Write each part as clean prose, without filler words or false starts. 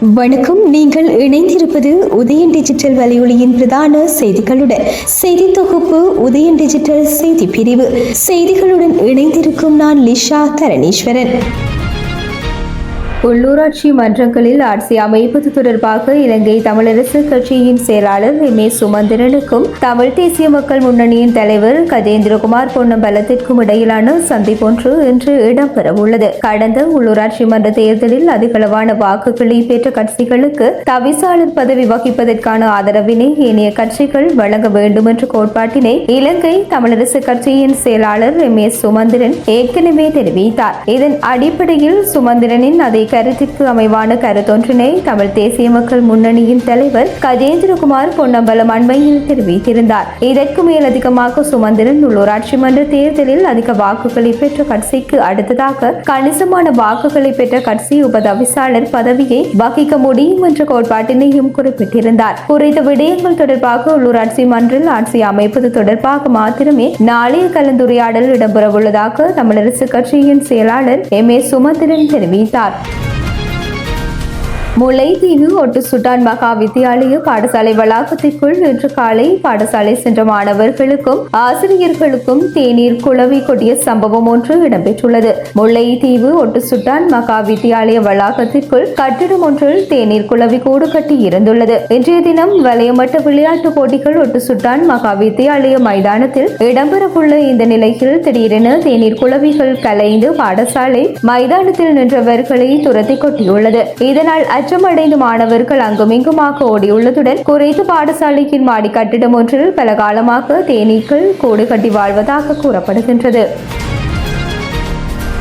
வணக்கம். நீங்கள் இணைந்திருப்பது உதயன் டிஜிட்டல் வலையொலியின் பிரதான செய்திகளுடன். செய்தி தொகுப்பு உதயன் டிஜிட்டல் செய்தி பிரிவு. செய்திகளுடன் இணைந்திருக்கும் நான் லிஷா தரணீஸ்வரன். உள்ளூராட்சி மன்றங்களில் ஆட்சி அமைப்பது தொடர்பாக இலங்கை தமிழரசு கட்சியின் செயலாளர் எம்.ஏ. சுமந்திரனுக்கும் தமிழ் தேசிய மக்கள் முன்னணியின் தலைவர் கஜேந்திரகுமார் பொன்னம்பலத்திற்கும் இடையிலான சந்திப்பொன்று இன்று இடம்பெறவுள்ளது. கடந்த உள்ளூராட்சி மன்ற தேர்தலில் அதிகளவான வாக்குகளை பெற்ற கட்சிகளுக்கு தவிசாளர் பதவி வகிப்பதற்கான ஆதரவினை ஏனைய கட்சிகள் வழங்க வேண்டும் என்ற கோட்பாட்டினை இலங்கை தமிழரசு கட்சியின் செயலாளர் எம்.ஏ. சுமந்திரன் ஏற்கனவே தெரிவித்தார். இதன் அடிப்படையில் சுமந்திரனின் அதே கருத்திற்கு அமைவான கருத்தொன்றினை தமிழ் தேசிய மக்கள் முன்னணியின் தலைவர் கஜேந்திரகுமார் பொன்னம்பலம் அண்மையில் தெரிவித்திருந்தார். இதற்கு மேலதிகமாக சுமந்திரன் உள்ளூராட்சி மன்ற தேர்தலில் அதிக வாக்குகளை பெற்ற கட்சிக்கு அடுத்ததாக கணிசமான வாக்குகளை பெற்ற கட்சி உபதவிசாளர் பதவியை வகிக்க முடியும் என்ற கோட்பாட்டினையும் குறிப்பிட்டிருந்தார். குறித்த விடயங்கள் தொடர்பாக உள்ளூராட்சி மன்றில் ஆட்சி அமைப்பது தொடர்பாக மாத்திரமே நாளைய கலந்துரையாடல் இடம்பெறவுள்ளதாக தமிழரசு கட்சியின் செயலாளர் எம்.ஏ. சுமந்திரன் தெரிவித்தார். முல்லைத்தீவு ஒட்டு சுட்டான் மகா வித்தியாலய பாடசாலை வளாகத்திற்குள் இன்று காலை பாடசாலை சென்ற மாணவர்களுக்கும் ஆசிரியர்களுக்கும் தேநீர் குளவி கொடிய சம்பவம் ஒன்று இடம்பெற்றுள்ளது. முல்லைத்தீவு ஒட்டு சுட்டான் மகா வித்தியாலய வளாகத்திற்குள் கட்டிடம் ஒன்றில் தேநீர் குளவி கூடு கட்டி இருந்துள்ளது. இன்றைய தினம் வலயமட்ட விளையாட்டுப் போட்டிகள் ஒட்டு சுட்டான் மகா வித்தியாலய மைதானத்தில் இடம்பெறவுள்ள இந்த நிலையில் திடீரென தேநீர் குளவிகள் கலைந்து பாடசாலை மைதானத்தில் நின்றவர்களை துரத்தி கொட்டியுள்ளது. இதனால் அச்சமடைந்த மாணவர்கள் அங்குமிங்குமாக ஓடியுள்ளதுடன் குறைத்து பாடசாலையின் மாடி கட்டிடம் ஒன்றில் பல காலமாக தேனீக்கள் கூடு கட்டி வாழ்வதாக கூறப்படுகின்றது.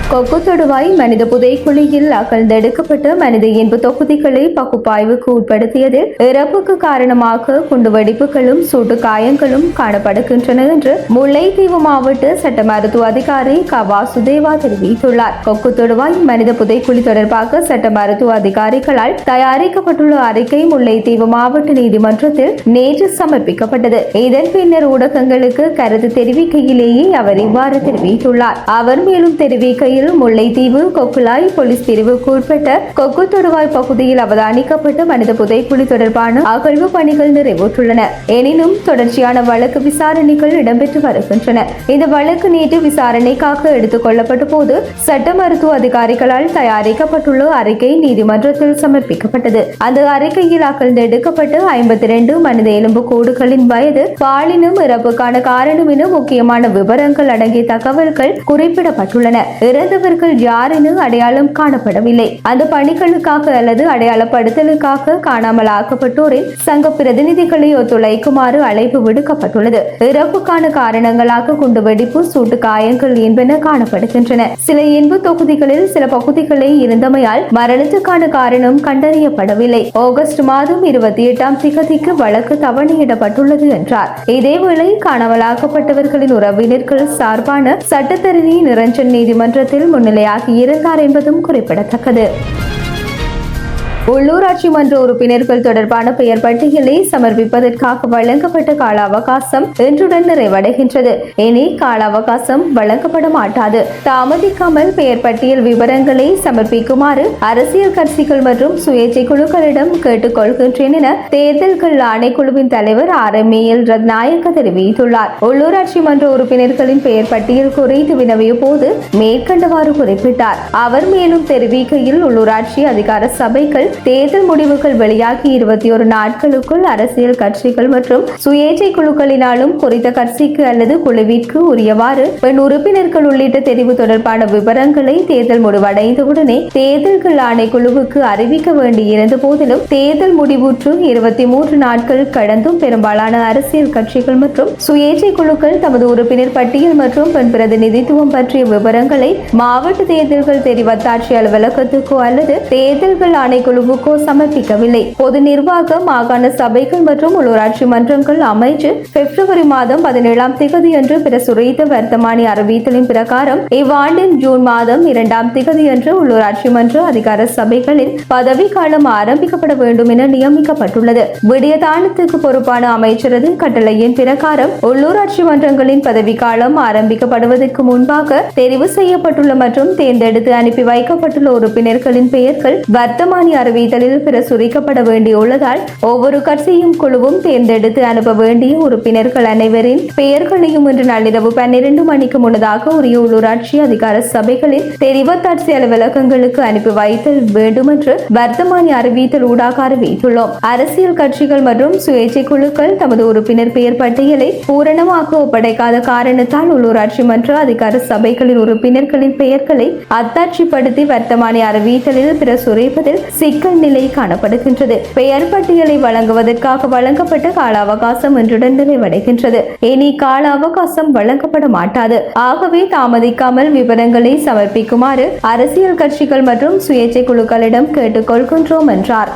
கொக்கு தொடுவாய் மனித புதைக்குழியில் அகழ்ந்தெடுக்கப்பட்ட மனித இயல்பு தொகுதிகளை பகுப்பாய்வுக்கு உட்படுத்தியதில் இறப்புக்கு காரணமாக குண்டுவெடிப்புகளும் சூட்டு காயங்களும் காணப்படுகின்றன என்று முல்லைத்தீவு மாவட்ட சட்ட மருத்துவ அதிகாரி க. வாசுதேவா தெரிவித்துள்ளார். கொக்கு தொடுவாய் மனித புதைக்குழி தொடர்பாக சட்ட மருத்துவ அதிகாரிகளால் தயாரிக்கப்பட்டுள்ள அறிக்கை முல்லைத்தீவு மாவட்ட நீதிமன்றத்தில் நேற்று சமர்ப்பிக்கப்பட்டது. இதன் பின்னர் ஊடகங்களுக்கு கருத்து தெரிவிக்கையிலேயே அவர் இவ்வாறு தெரிவித்துள்ளார். அவர் மேலும் தெரிவிக்கையில் முல்லைத்தீவு கொக்குலாய் போலீஸ் பிரிவுக்கு உட்பட்ட கொக்கு தொடுவாய் பகுதியில் அவதானிக்கப்பட்ட மனித புதைக்குழி தொடர்பான அகழ்வு பணிகள் நிறைவுற்றுள்ளன. எனினும் தொடர்ச்சியான வழக்கு விசாரணைகள் இடம்பெற்று வருகின்றன. இந்த வழக்கு நேற்று விசாரணைக்காக எடுத்துக் கொள்ளப்பட்ட போது சட்ட மருத்துவ அதிகாரிகளால் தயாரிக்கப்பட்டுள்ள அறிக்கை நீதிமன்றத்தில் சமர்ப்பிக்கப்பட்டது. அந்த அறிக்கையில் அகழ்ந்தெடுக்கப்பட்ட 52 மனித எலும்பு கூடுகளின் வயது, பாலினம், இறப்புக்கான காரணம் என முக்கியமான விவரங்கள் அடங்கிய தகவல்கள் குறிப்பிடப்பட்டுள்ளன. இறந்தவர்கள் யார் என அடையாளம் காணப்படவில்லை. அந்த பணிகளுக்காக அல்லது அடையாளப்படுத்தலுக்காக காணாமல் ஆக்கப்பட்டோரின் சங்க பிரதிநிதிகளை ஒத்துழைக்குமாறு அழைப்பு விடுக்கப்பட்டுள்ளது. இறப்புக்கான காரணங்களாக குண்டுவெடிப்பு, சூட்டு காயங்கள் என்பன காணப்படுகின்றன. சில எண்பு தொகுதிகளில் சில பகுதிகளே இருந்தமையால் மரணத்துக்கான காரணம் கண்டறியப்படவில்லை. ஆகஸ்ட் மாதம் 28ஆம் திகதிக்கு வழக்கு தவணையிடப்பட்டுள்ளது என்றார். இதேவேளை காணாமலாக்கப்பட்டவர்களின் உறவினர்கள் சார்பான சட்டத்தரணி நிரஞ்சன் நீதிமன்றத்தில் முன்னிலையாகி இருந்தார் என்பதும் குறிப்பிடத்தக்கது. உள்ளூராட்சி மன்ற உறுப்பினர்கள் தொடர்பான பெயர் பட்டியலை சமர்ப்பிப்பதற்காக வழங்கப்பட்ட கால அவகாசம் இன்றுடன் நிறைவடைகின்றது. இனி கால அவகாசம் வழங்கப்பட மாட்டாது. தாமதிக்காமல் பெயர் பட்டியல் விவரங்களை சமர்ப்பிக்குமாறு அரசியல் கட்சிகள் மற்றும் சுயேட்சை குழுக்களிடம் கேட்டுக் கொள்கின்றேன் என தேர்தல்கள் ஆணைக்குழுவின் தலைவர் R.M.A.L. ரத்நாயக்க தெரிவித்துள்ளார். உள்ளூராட்சி மன்ற உறுப்பினர்களின் பெயர் பட்டியல் குறித்து வினவிய போது மேற்கண்டவாறு குறிப்பிட்டார். அவர் மேலும் தெரிவிக்கையில் உள்ளூராட்சி அதிகார சபைகள் தேர்தல் முடிவுகள் வெளியாகி 21 நாட்களுக்குள் அரசியல் கட்சிகள் மற்றும் சுயேட்சை குழுக்களினாலும் குறித்த கட்சிக்கு அல்லது குழுவிற்கு உரியவாறு பெண் உறுப்பினர்கள் உள்ளிட்ட தெரிவு தொடர்பான விவரங்களை தேர்தல் முடிவடைந்தவுடனே தேர்தல்கள் ஆணைக்குழுவுக்கு அறிவிக்க வேண்டியிருந்த போதிலும் தேர்தல் முடிவுற்று 23 நாட்கள் கடந்தும் பெரும்பாலான அரசியல் கட்சிகள் மற்றும் சுயேட்சை குழுக்கள் தமது உறுப்பினர் பட்டியல் மற்றும் பெண் பிரதிநிதித்துவம் பற்றிய விவரங்களை மாவட்ட தேர்தல்கள் தெரிவத்தாட்சி அலுவலகத்துக்கோ அல்லது தேர்தல்கள் ஆணைக்குழு சமர்ப்பிக்கவில்லை. பொது நிர்வாக மாகாண சபைகள் மற்றும் உள்ளூராட்சி மன்றங்கள் அமைச்சு பிப்ரவரி மாதம் 17ஆம் தேதி அன்று பிரசுரித்த வர்த்தமானி அறிவித்தலின் பிரகாரம் இவ்வாண்டின் ஜூன் மாதம் 2ஆம் தேதி அன்று உள்ளூராட்சி மன்ற அதிகார சபைகளின் பதவி காலம் ஆரம்பிக்கப்பட வேண்டும் என நியமிக்கப்பட்டுள்ளது. விடயதானத்துக்கு பொறுப்பான அமைச்சரது கட்டளையின் பிரகாரம் உள்ளூராட்சி மன்றங்களின் பதவிக்காலம் ஆரம்பிக்கப்படுவதற்கு முன்பாக தெரிவு செய்யப்பட்டுள்ள மற்றும் தேர்ந்தெடுத்து அனுப்பி வைக்கப்பட்டுள்ள உறுப்பினர்களின் பெயர்கள் வர்த்தமானி அறிவித்தல் அறிவித்தலில் பிரசுரிக்கப்பட வேண்டியுள்ளதால் ஒவ்வொரு கட்சியும் குழுவும் தேர்ந்தெடுத்து அனுப்ப வேண்டிய உறுப்பினர்கள் அனைவரின் பெயர்களையும் இன்று நள்ளிரவு 12 மணிக்கு முன்னதாக உரிய உள்ளூராட்சி அதிகார சபைகளில் தெரிவத்தாட்சி அலுவலகங்களுக்கு அனுப்பி வைத்தல் வேண்டும் என்று வர்த்தமானி அறிவித்தல் ஊடாக அறிவித்துள்ளோம். அரசியல் கட்சிகள் மற்றும் சுயேட்சை குழுக்கள் தமது உறுப்பினர் பெயர் பட்டியலை பூரணமாக ஒப்படைக்காத காரணத்தால் உள்ளூராட்சி மன்ற அதிகார சபைகளின் உறுப்பினர்களின் பெயர்களை அத்தாட்சிப்படுத்தி வர்த்தமானி அறிவித்தலில் பிரசுரிப்பதில் சிக்கல் நிலை காணப்படுகின்றது. பெயர் பட்டியலை வழங்குவதற்காக வழங்கப்பட்ட கால அவகாசம் இன்றுடன் நிறைவடைகின்றது. இனி கால அவகாசம் வழங்கப்பட மாட்டாது. ஆகவே தாமதிக்காமல் விவரங்களை சமர்ப்பிக்குமாறு அரசியல் கட்சிகள் மற்றும் சுயேட்சை குழுக்களிடம் கேட்டுக்கொள்கின்றோம் என்றார்.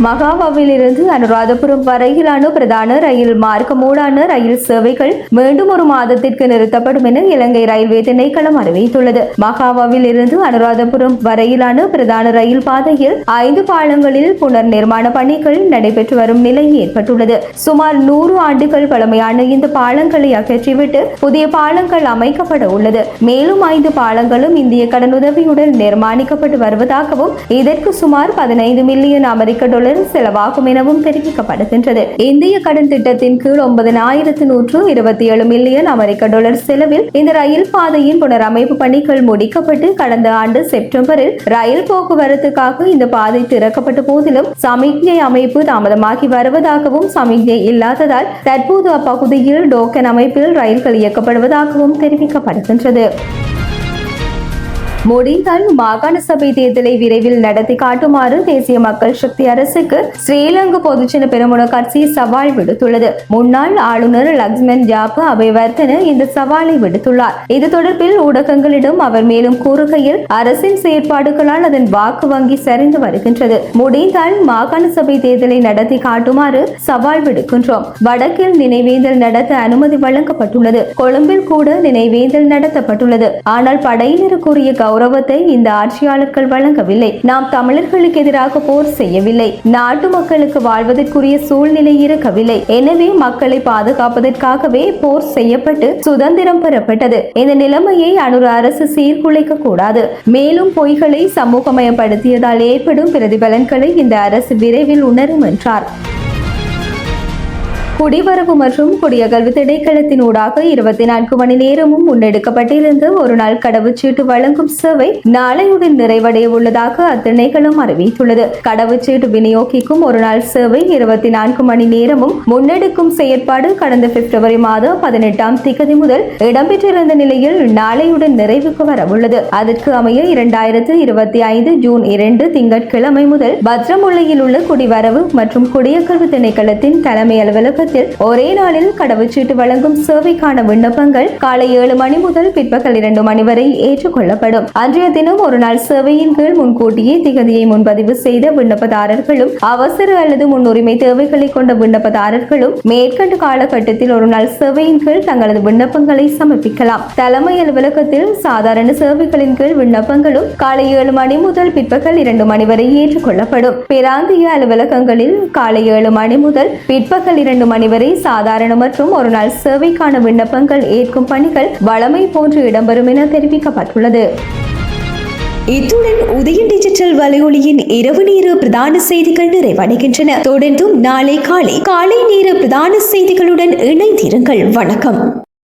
மகாவாவில் இருந்து அனுராதபுரம் வரையிலான பிரதான ரயில் மார்க்கமூடான ரயில் சேவைகள் மீண்டும் ஒரு மாதத்திற்கு நிறுத்தப்படும் என இலங்கை ரயில்வே திணைக்களம் அறிவித்துள்ளது. மகாவாவில் இருந்து அனுராதபுரம் வரையிலான பிரதான ரயில் பாதையில் 5 பாலங்களில் புனர் நிர்மாண பணிகள் நடைபெற்று வரும் நிலை ஏற்பட்டுள்ளது. சுமார் 100 ஆண்டுகள் பழமையான இந்த பாலங்களை அகற்றிவிட்டு புதிய பாலங்கள் அமைக்கப்பட உள்ளது. மேலும் 5 பாலங்களும் இந்திய கடனுதவியுடன் நிர்மாணிக்கப்பட்டு வருவதாகவும் இதற்கு சுமார் 15 மில்லியன் அமெரிக்க டாலர் செலவாகும் எனவும் தெரிவிக்கப்படுகின்றது. இந்திய கடன் திட்டத்தின் கீழ் 9,127 மில்லியன் அமெரிக்க டாலர் செலவில் இந்த ரயில் பாதையின் புனரமைப்பு பணிகள் முடிக்கப்பட்டு கடந்த ஆண்டு செப்டம்பரில் ரயில் போக்குவரத்துக்காக இந்த பாதை திறக்கப்பட்ட போதிலும் சமிக்ஞை அமைப்பு தாமதமாகி வருவதாகவும் சமிக்ஞை இல்லாததால் தற்போது அப்பகுதியில் டோக்கன் அமைப்பில் ரயில்கள் இயக்கப்படுவதாகவும் தெரிவிக்கப்படுகின்றது. முடிந்தால் மாகாண சபை தேர்தலை விரைவில் நடத்தி காட்டுமாறு தேசிய மக்கள் சக்தி அரசுக்கு ஸ்ரீலங்கா பொதுஜன பெரமுன கட்சி சவால் விடுத்துள்ளது. முன்னாள் ஆளுநர் லக்ஷ்மன் ஜாப அபேவர்தன இந்த சவாலை விடுத்துள்ளார். இது தொடர்பில் ஊடகங்களிடம் அவர் மேலும் கூறுகையில் அரசின் செயற்பாடுகளால் அதன் வாக்கு வங்கி சரிந்து வருகின்றது. முடிந்தால் மாகாண சபை தேர்தலை நடத்தி காட்டுமாறு சவால் விடுக்கின்றோம். வடக்கில் நினைவேந்தல் நடத்த அனுமதி வழங்கப்பட்டுள்ளது. கொழும்பில் கூட நினைவேந்தல் நடத்தப்பட்டுள்ளது. ஆனால் படையினருக்குரிய கௌரவத்தை இந்த ஆட்சியாளர்கள் வழங்கவில்லை. நாம் தமிழர்களுக்கு எதிராக போர் செய்யவில்லை. நாட்டு மக்களுக்கு வாழ்வதற்குரிய சூழ்நிலை இருக்கவில்லை. எனவே மக்களை பாதுகாப்பதற்காகவே போர் செய்யப்பட்டு சுதந்திரம் பெறப்பட்டது. இந்த நிலைமையை அனுர அரசு சீர்குலைக்க கூடாது. மேலும் பொய்களை சமூகமயப்படுத்தியதால் ஏற்படும் பிரதிபலன்களை இந்த அரசு விரைவில் உணரும் என்றார். குடிவரவு மற்றும் குடியகல்வு திணைக்களத்தின் ஊடாக 24 மணி நேரமும் முன்னெடுக்கப்பட்டிருந்த ஒரு நாள் கடவுச்சீட்டு வழங்கும் சேவை நாளையுடன் நிறைவடைய உள்ளதாக அத்திணைக்களம் அறிவித்துள்ளது. கடவுச்சீட்டு விநியோகிக்கும் ஒரு நாள் சேவை 24 மணி நேரமும் முன்னெடுக்கும் செயற்பாடு கடந்த பிப்ரவரி மாதம் 18ஆம் திகதி முதல் இடம்பெற்றிருந்த நிலையில் நாளையுடன் நிறைவுக்கு வரவுள்ளது. அதற்கு அமைய 2025 ஜூன் 2 திங்கட்கிழமை முதல் பத்ரமுல்லையில் உள்ள குடிவரவு மற்றும் குடியகல்வு திணைக்களத்தின் தலைமை அலுவலக ஒரே நாளில் கடவுச்சீட்டு வழங்கும் சேவைக்கான விண்ணப்பங்கள் காலை 7 மணி முதல் பிற்பகல் 2 மணி வரை ஏற்றுக்கொள்ளப்படும். அன்றைய தினம் ஒரு நாள் சேவையின் கீழ் முன்கூட்டியே திகதியை முன்பதிவு செய்த விண்ணப்பதாரர்களும் அவசர அல்லது முன்னுரிமை தேவைகளை கொண்ட விண்ணப்பதாரர்களும் மேற்கண்ட காலகட்டத்தில் ஒரு நாள் சேவையின் கீழ் தங்களது விண்ணப்பங்களை சமர்ப்பிக்கலாம். தலைமை அலுவலகத்தில் சாதாரண சேவைகளின் கீழ் விண்ணப்பங்களும் காலை 7 மணி முதல் பிற்பகல் 2 மணி வரை ஏற்றுக்கொள்ளப்படும். பிராந்திய அலுவலகங்களில் காலை 7 மணி முதல் பிற்பகல் 2 மணி வரை சாதாரண மற்றும் ஒரு நாள் சேவைக்கான விண்ணப்பங்கள் ஏற்கும் பணிகள் வழமை போன்று இடம்பெறும் என தெரிவிக்கப்பட்டுள்ளது. இத்துடன் உதயம் டிஜிட்டல் வலையொலியின் இரவு நேர பிரதான செய்திகள் நிறைவடைகின்றன. தொடர்ந்தும் நாளை காலை நேர பிரதான செய்திகளுடன் இணைந்திருங்கள். வணக்கம்.